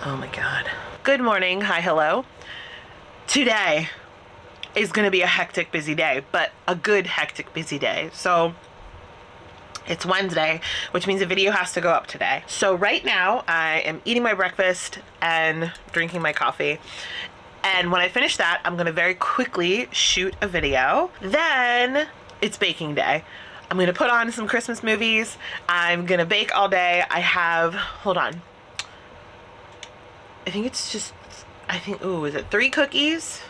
Oh my God. Good morning. Hi, hello. Today is going to be a hectic, busy day, but a good, hectic, busy day. So it's Wednesday, which means a video has to go up today. So right now I am eating my breakfast and drinking my coffee. And when I finish that, I'm going to very quickly shoot a video. Then it's baking day. I'm going to put on some Christmas movies. I'm going to bake all day. I have, hold on. I think it's just, ooh, is it 3 cookies?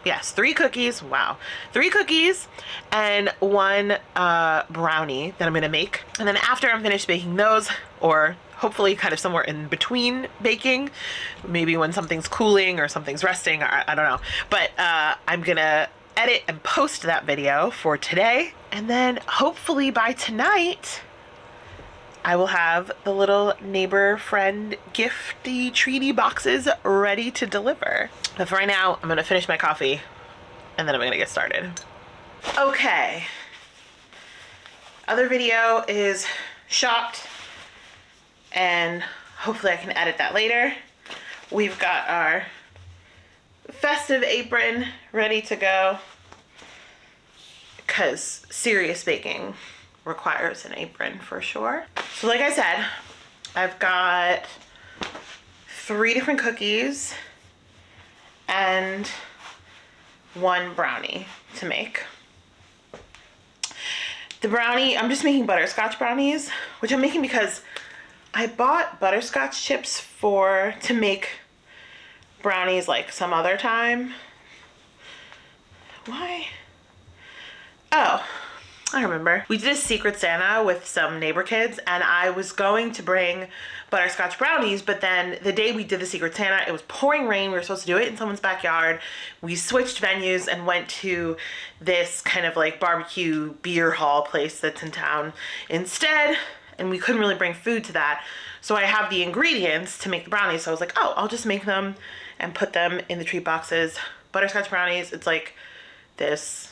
Yes, 3 cookies. Wow. 3 cookies and 1 brownie that I'm going to make. And then after I'm finished baking those, or hopefully kind of somewhere in between baking, maybe when something's cooling or something's resting, or I don't know. But I'm going to edit and post that video for today. And then hopefully by tonight, I will have the little neighbor friend gifty treaty boxes ready to deliver. But for right now, I'm gonna finish my coffee and then I'm gonna get started. Okay. Other video is shot and hopefully I can edit that later. We've got our festive apron ready to go because serious baking requires an apron for sure. So like I said, I've got 3 different cookies and 1 brownie to make. The brownie, I'm just making butterscotch brownies, which I'm making because I bought butterscotch chips to make brownies like some other time. Why? Oh, I remember. We did a Secret Santa with some neighbor kids and I was going to bring butterscotch brownies, but then the day we did the Secret Santa, it was pouring rain. We were supposed to do it in someone's backyard. We switched venues and went to this kind of like barbecue beer hall place that's in town instead, and we couldn't really bring food to that. So I have the ingredients to make the brownies. So I was like, oh, I'll just make them and put them in the treat boxes. Butterscotch brownies, it's like this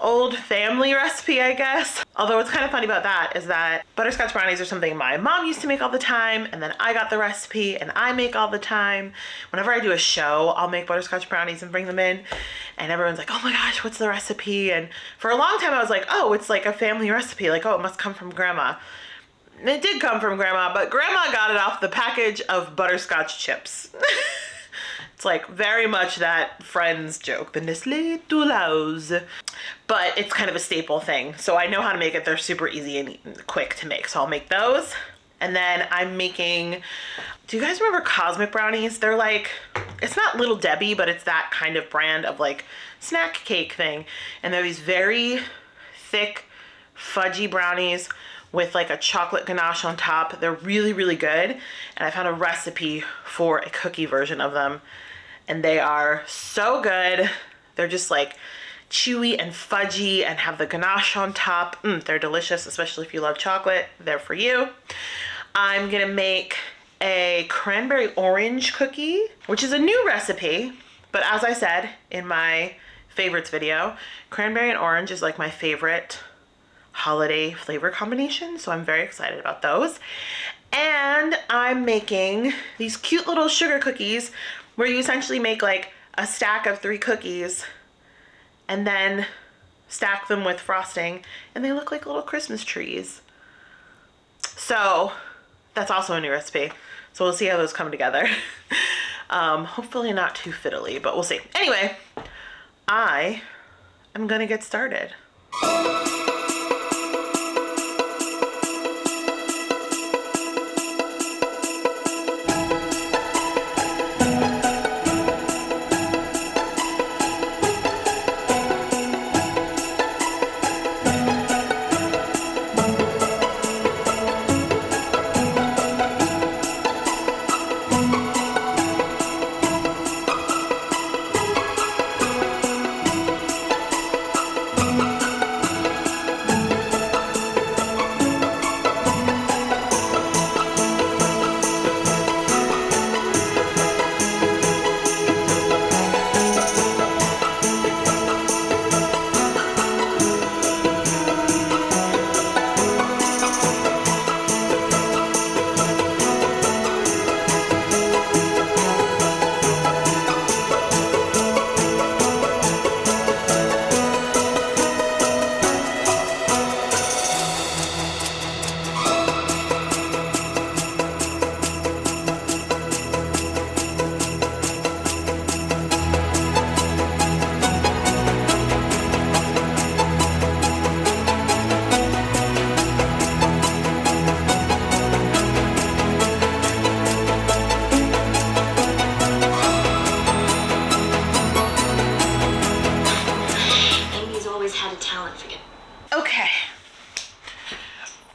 old family recipe, I guess. Although what's kind of funny about that is that butterscotch brownies are something my mom used to make all the time, and then I got the recipe and I make all the time. Whenever I do a show, I'll make butterscotch brownies and bring them in, and everyone's like, oh my gosh, what's the recipe? And for a long time I was like, oh, it's like a family recipe, like, oh, it must come from grandma. And it did come from grandma, but grandma got it off the package of butterscotch chips. It's like very much that Friends joke, the Nestlé Toulouse. But it's kind of a staple thing. So I know how to make it. They're super easy and quick to make. So I'll make those. And then I'm making, do you guys remember Cosmic Brownies? They're like, it's not Little Debbie, but it's that kind of brand of like snack cake thing. And they're these very thick, fudgy brownies with like a chocolate ganache on top. They're really, really good. And I found a recipe for a cookie version of them. And they are so good. They're just like chewy and fudgy and have the ganache on top. They're delicious, especially if you love chocolate. They're for you. I'm gonna make a cranberry orange cookie, which is a new recipe. But as I said in my favorites video, cranberry and orange is like my favorite holiday flavor combination. So I'm very excited about those. And I'm making these cute little sugar cookies where you essentially make like a stack of 3 cookies and then stack them with frosting and they look like little Christmas trees. So that's also a new recipe. So we'll see how those come together. Hopefully not too fiddly, but we'll see. Anyway, I am gonna get started.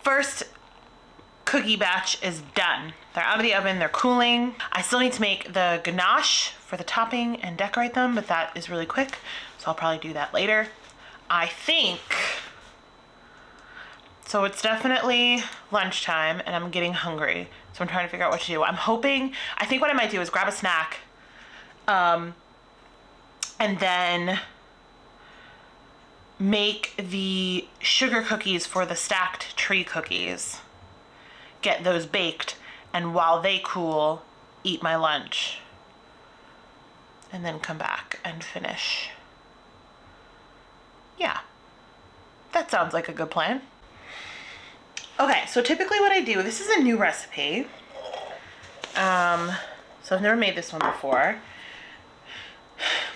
first cookie batch is done. They're out of the oven, they're cooling. I still need to make the ganache for the topping and decorate them, but that is really quick, so I'll probably do that later. I think, so it's definitely lunchtime and I'm getting hungry, so I'm trying to figure out what to do. I think what I might do is grab a snack, and then make the sugar cookies for the stacked tree cookies. Get those baked, and while they cool, eat my lunch. And then come back and finish. Yeah, that sounds like a good plan. Okay, so typically what I do, this is a new recipe. So I've never made this one before.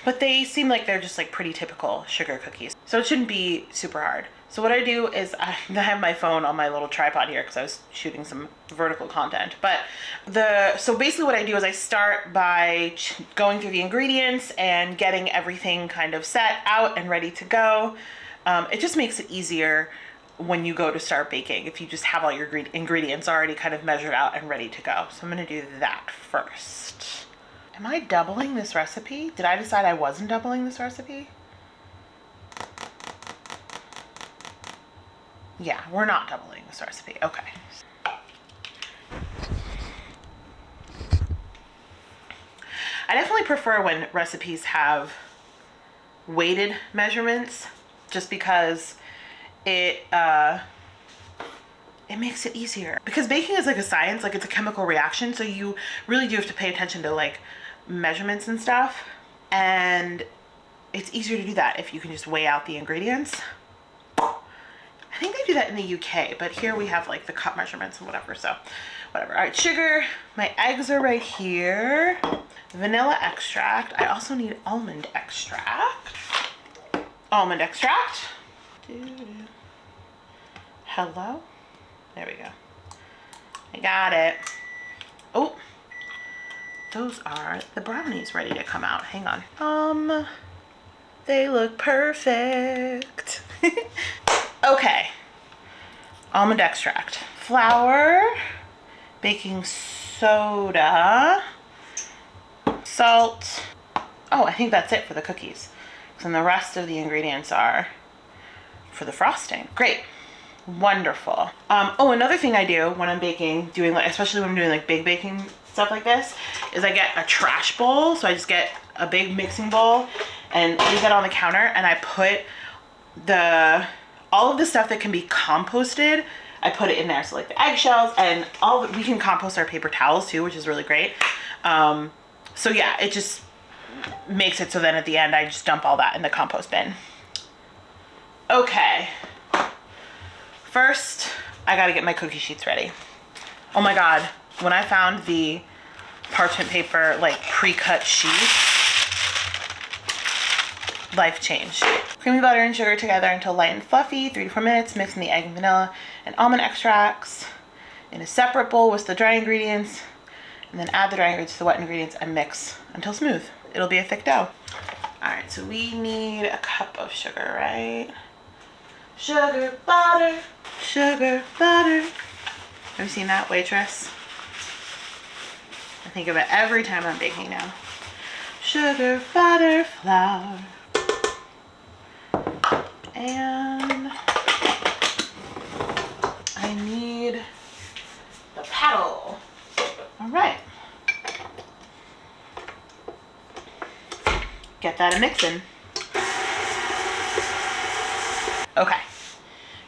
But they seem like they're just like pretty typical sugar cookies. So it shouldn't be super hard. So what I do is I have my phone on my little tripod here because I was shooting some vertical content. But so basically what I do is I start by going through the ingredients and getting everything kind of set out and ready to go. It just makes it easier when you go to start baking if you just have all your ingredients already kind of measured out and ready to go. So I'm gonna do that first. Am I doubling this recipe? Did I decide I wasn't doubling this recipe? Yeah, we're not doubling this recipe. Okay. I definitely prefer when recipes have weighted measurements just because it makes it easier. Because baking is like a science, like it's a chemical reaction, so you really do have to pay attention to like measurements and stuff, and it's easier to do that if you can just weigh out the ingredients. I think they do that in the UK, but here we have like the cup measurements and whatever, so whatever. All right, sugar, my eggs are right here. Vanilla extract. I also need almond extract. Almond extract. Hello? There we go. I got it. Oh, those are the brownies ready to come out. Hang on. They look perfect. Okay. Almond extract. Flour. Baking soda. Salt. Oh, I think that's it for the cookies. And the rest of the ingredients are for the frosting. Great. Wonderful. Oh, another thing I do when I'm baking, especially when I'm doing like big baking stuff like this, is I get a trash bowl. So I just get a big mixing bowl and leave that on the counter, and I put all of the stuff that can be composted, I put it in there. So like the eggshells and we can compost our paper towels too, which is really great. So yeah, it just makes it so then at the end I just dump all that in the compost bin. Okay. First, I gotta get my cookie sheets ready. Oh my God, when I found the parchment paper like pre-cut sheet, life changed. Creamy butter and sugar together until light and fluffy, 3 to 4 minutes, mix in the egg and vanilla and almond extracts in a separate bowl with the dry ingredients, and then add the dry ingredients to the wet ingredients and mix until smooth. It'll be a thick dough. All right, so we need a cup of sugar, right? Sugar, butter, sugar, butter. Have you seen that, waitress? I think of it every time I'm baking now. Sugar, butter, flour. And I need the paddle. All right. Get that a mixin'. Okay.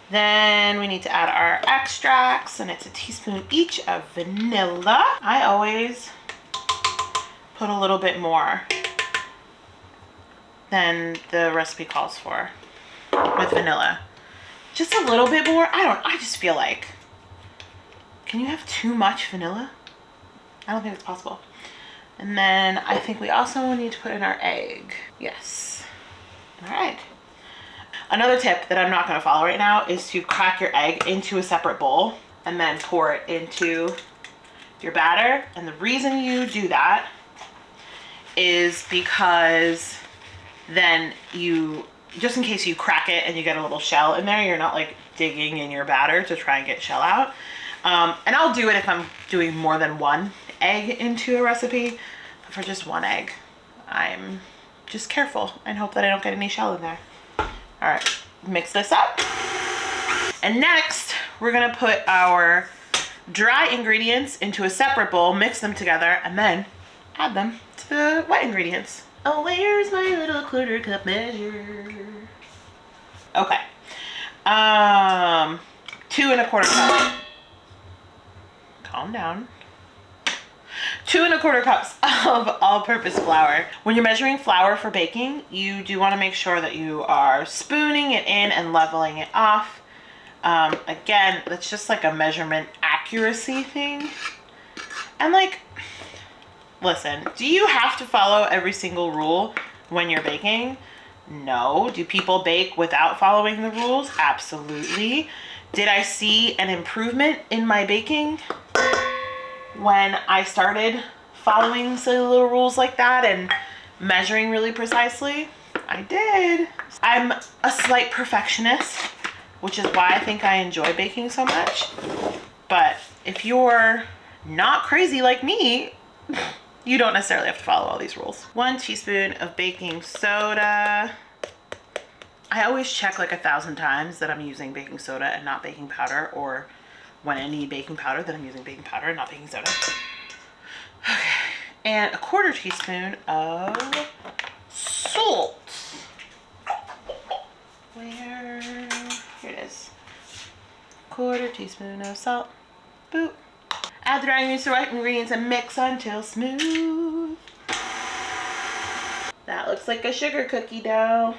Then we need to add our extracts, and it's a teaspoon each of vanilla. I always put a little bit more than the recipe calls for with vanilla. Just a little bit more. I just feel like, can you have too much vanilla? I don't think it's possible. And then I think we also need to put in our egg. Yes. All right. Another tip that I'm not going to follow right now is to crack your egg into a separate bowl and then pour it into your batter. And the reason you do that is because then just in case you crack it and you get a little shell in there, you're not like digging in your batter to try and get shell out. And I'll do it if I'm doing more than one egg into a recipe. But for just one egg, I'm just careful and hope that I don't get any shell in there. All right, mix this up. And next, we're gonna put our dry ingredients into a separate bowl, mix them together, and then add them to the wet ingredients. Oh, where's my little 1/4 cup measure? Okay. 2 1/4 cups. Calm down. 2 1/4 cups of all-purpose flour. When you're measuring flour for baking, you do want to make sure that you are spooning it in and leveling it off. Again, that's just like a measurement accuracy thing. And like, listen, do you have to follow every single rule when you're baking? No. Do people bake without following the rules? Absolutely. Did I see an improvement in my baking when I started following silly little rules like that and measuring really precisely? I did. I'm a slight perfectionist, which is why I think I enjoy baking so much. But if you're not crazy like me, you don't necessarily have to follow all these rules. 1 teaspoon of baking soda. I always check like 1,000 times that I'm using baking soda and not baking powder, or when I need baking powder that I'm using baking powder and not baking soda. Okay, and 1/4 teaspoon of salt. Where? Here it is. 1/4 teaspoon of salt. Boop. Add the dry ingredients to wet ingredients and mix until smooth. That looks like a sugar cookie dough.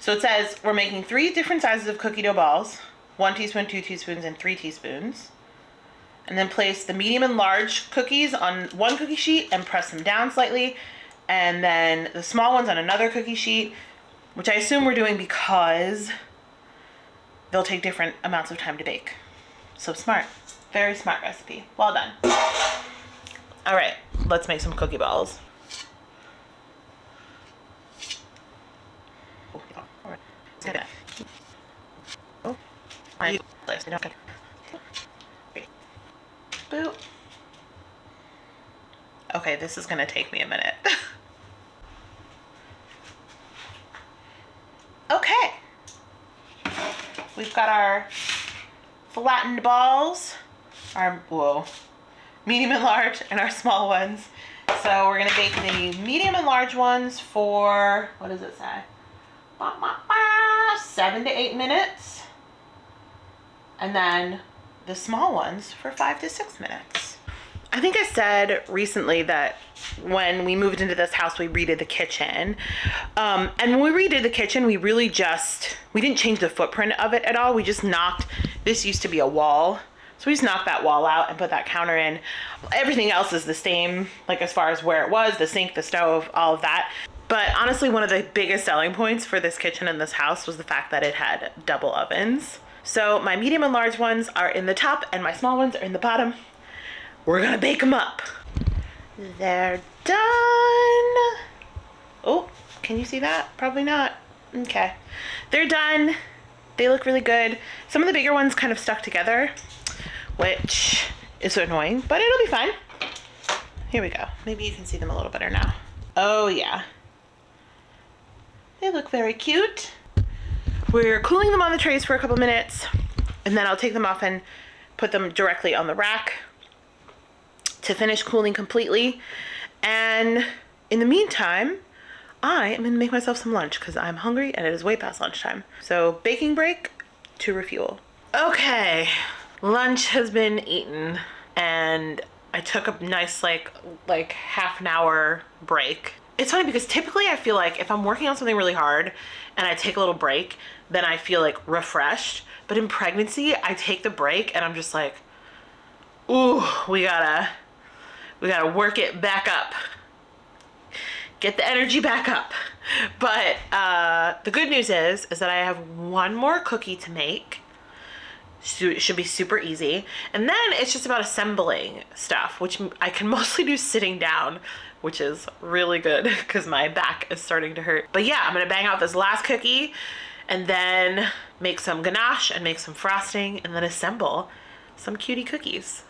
So it says we're making 3 different sizes of cookie dough balls. 1 teaspoon, 2 teaspoons, and 3 teaspoons. And then place the medium and large cookies on one cookie sheet and press them down slightly. And then the small ones on another cookie sheet, which I assume we're doing because they'll take different amounts of time to bake. So smart. Very smart recipe. Well done. All right, let's make some cookie balls. Boop. Okay, this is gonna take me a minute. Okay. We've got our flattened balls, our, medium and large, and our small ones. So we're gonna bake the medium and large ones for, what does it say? 7 to 8 minutes. And then the small ones for 5 to 6 minutes. I think I said recently that when we moved into this house, we redid the kitchen. And when we redid the kitchen, we didn't change the footprint of it at all. We just knocked, this used to be a wall. So we just knocked that wall out and put that counter in. Everything else is the same, like as far as where it was, the sink, the stove, all of that. But honestly, one of the biggest selling points for this kitchen in this house was the fact that it had double ovens. So my medium and large ones are in the top and my small ones are in the bottom. We're gonna bake them up. They're done. Oh, can you see that? Probably not. Okay. They're done. They look really good. Some of the bigger ones kind of stuck together, which is annoying, but it'll be fine. Here we go. Maybe you can see them a little better now. Oh yeah. They look very cute. We're cooling them on the trays for a couple minutes, and then I'll take them off and put them directly on the rack to finish cooling completely. And in the meantime, I am gonna make myself some lunch because I'm hungry and it is way past lunchtime. So baking break to refuel. Okay, lunch has been eaten and I took a nice like half an hour break. It's funny because typically I feel like if I'm working on something really hard and I take a little break, then I feel like refreshed. But in pregnancy, I take the break and I'm just like, ooh, we gotta work it back up. Get the energy back up. But the good news is that I have one more cookie to make. So it should be super easy. And then it's just about assembling stuff, which I can mostly do sitting down, which is really good because my back is starting to hurt. But yeah, I'm gonna bang out this last cookie and then make some ganache and make some frosting and then assemble some cutie cookies.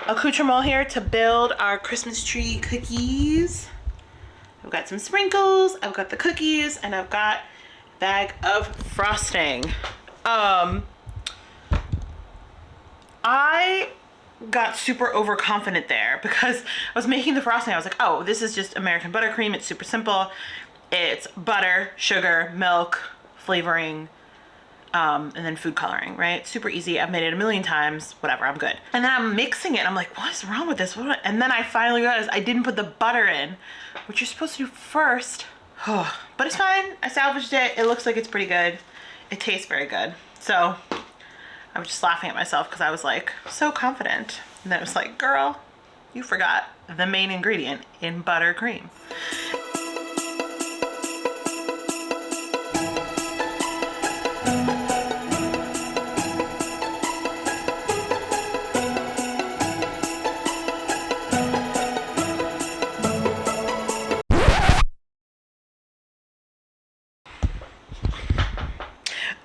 Accoutrement here to build our Christmas tree cookies. I've got some sprinkles, I've got the cookies, and I've got a bag of frosting. I got super overconfident there because I was making the frosting. I was like, oh, this is just American buttercream. It's super simple. It's butter, sugar, milk, flavoring, and then food coloring, right? Super easy. I've made it a million times, whatever, I'm good. And then I'm mixing it and I'm like, what is wrong with this? And then I finally realized I didn't put the butter in, which you're supposed to do first. But it's fine, I salvaged it. It looks like it's pretty good. It tastes very good. So I was just laughing at myself because I was like, so confident. And then it was like, girl, you forgot the main ingredient in buttercream.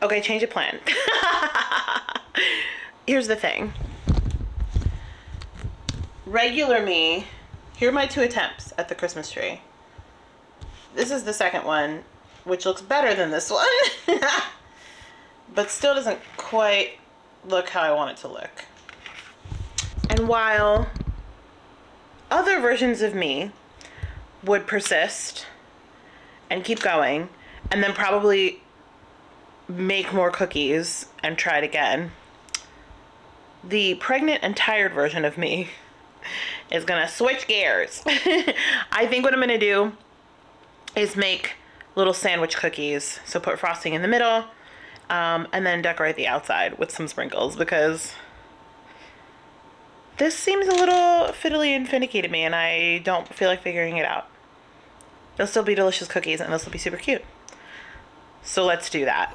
Okay, change of plan. Here's the thing. Regular me, here are my 2 attempts at the Christmas tree. This is the second one, which looks better than this one, but still doesn't quite look how I want it to look. And while other versions of me would persist and keep going, and then probably make more cookies and try it again, the pregnant and tired version of me is gonna switch gears. I think what I'm gonna do is make little sandwich cookies. So put frosting in the middle, and then decorate the outside with some sprinkles, because this seems a little fiddly and finicky to me and I don't feel like figuring it out. They'll still be delicious cookies and they'll still be super cute. So let's do that.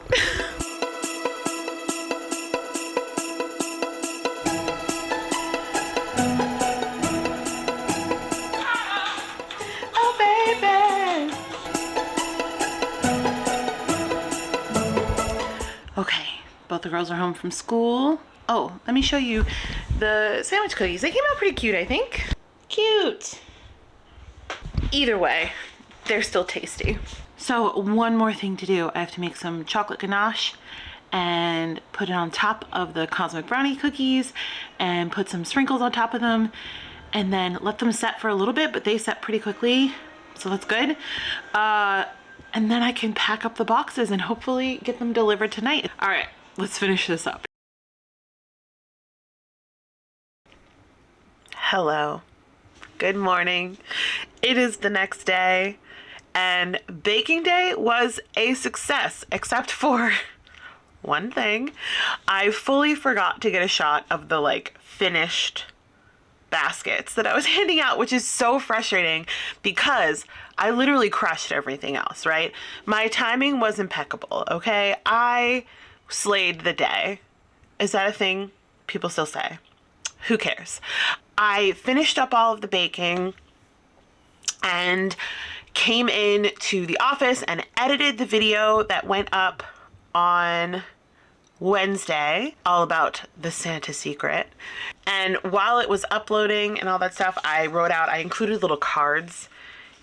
Oh, baby. Okay, both the girls are home from school. Oh, let me show you the sandwich cookies. They came out pretty cute, I think. Cute. Either way, they're still tasty. So one more thing to do. I have to make some chocolate ganache and put it on top of the cosmic brownie cookies and put some sprinkles on top of them and then let them set for a little bit, but they set pretty quickly, so that's good. And and then I can pack up the boxes and hopefully get them delivered tonight. All right, let's finish this up. Hello. Good morning. It is the next day, and baking day was a success, except for one thing. I fully forgot to get a shot of the like finished baskets that I was handing out, which is so frustrating because I literally crushed everything else, right? My timing was impeccable, okay? I slayed the day. Is that a thing people still say? Who cares? I finished up all of the baking and came in to the office and edited the video that went up on Wednesday, all about the Santa secret. And while it was uploading and all that stuff, I included little cards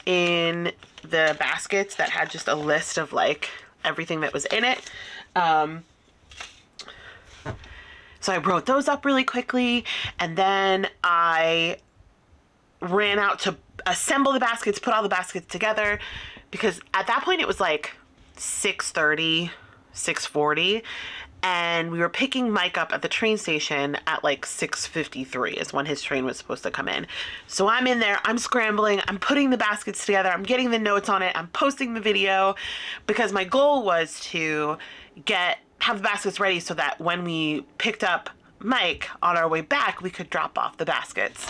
in the baskets that had just a list of like everything that was in it. So I wrote those up really quickly, and then I ran out to assemble the baskets, put all the baskets together, because at that point it was like 6:30, 6:40, and we were picking Mike up at the train station at like 6:53 is when his train was supposed to come in. So I'm in there, I'm scrambling, I'm putting the baskets together, I'm getting the notes on it, I'm posting the video, because my goal was to have the baskets ready so that when we picked up Mike on our way back, we could drop off the baskets.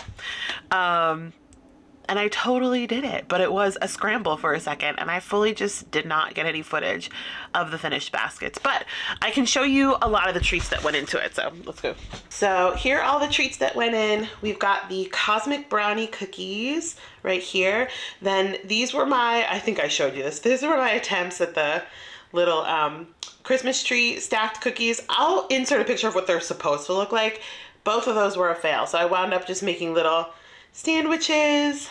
And I totally did it, but it was a scramble for a second, and I fully just did not get any footage of the finished baskets. But I can show you a lot of the treats that went into it, so let's go. So here are all the treats that went in. We've got the Cosmic Brownie cookies right here. Then these were I think I showed you this. These were my attempts at the little Christmas tree stacked cookies. I'll insert a picture of what they're supposed to look like. Both of those were a fail, so I wound up just making little sandwiches,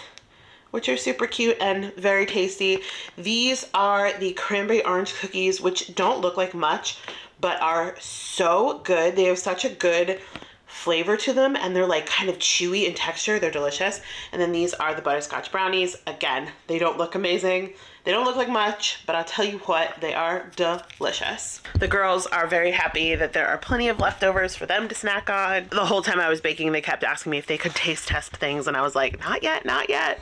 which are super cute and very tasty. These are the cranberry orange cookies, which don't look like much, but are so good. They have such a good flavor to them, and they're like kind of chewy in texture. They're delicious. And then these are the butterscotch brownies. Again, they don't look amazing. They don't look like much, but I'll tell you what, they are delicious. The girls are very happy that there are plenty of leftovers for them to snack on. The whole time I was baking, they kept asking me if they could taste test things, and I was like, not yet, not yet.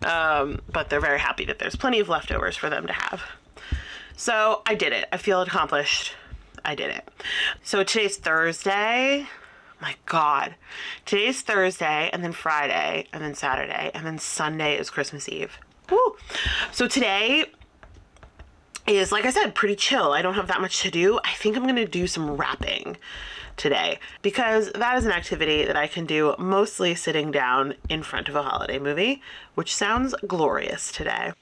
But they're very happy that there's plenty of leftovers for them to have. So I did it. I feel accomplished. I did it. So today's Thursday. My God. Today's Thursday, and then Friday, and then Saturday, and then Sunday is Christmas Eve. Woo. So today is, like I said, pretty chill. I don't have that much to do. I think I'm going to do some wrapping today, because that is an activity that I can do mostly sitting down in front of a holiday movie, which sounds glorious today.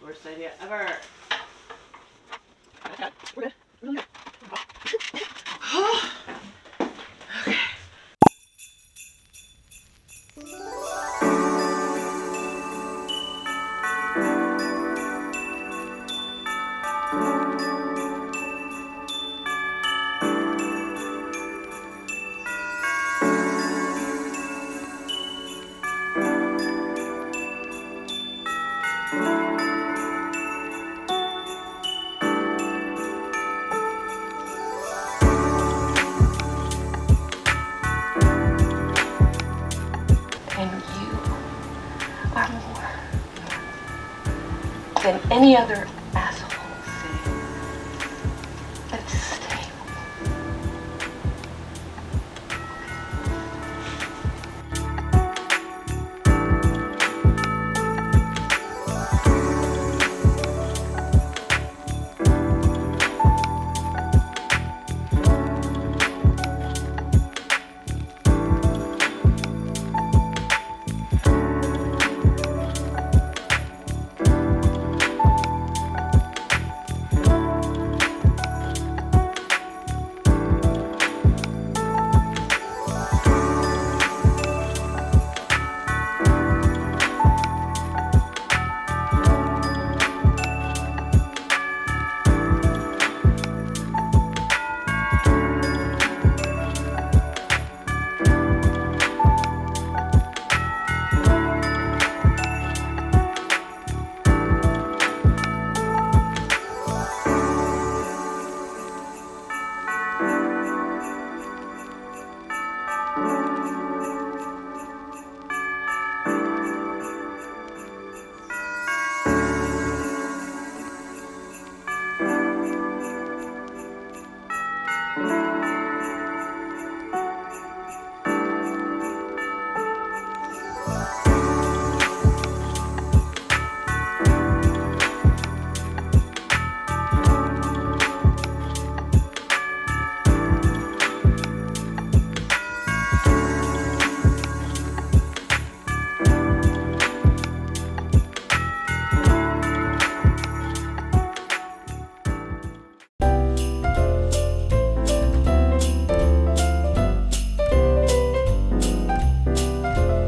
Worst idea ever. Okay. Than any other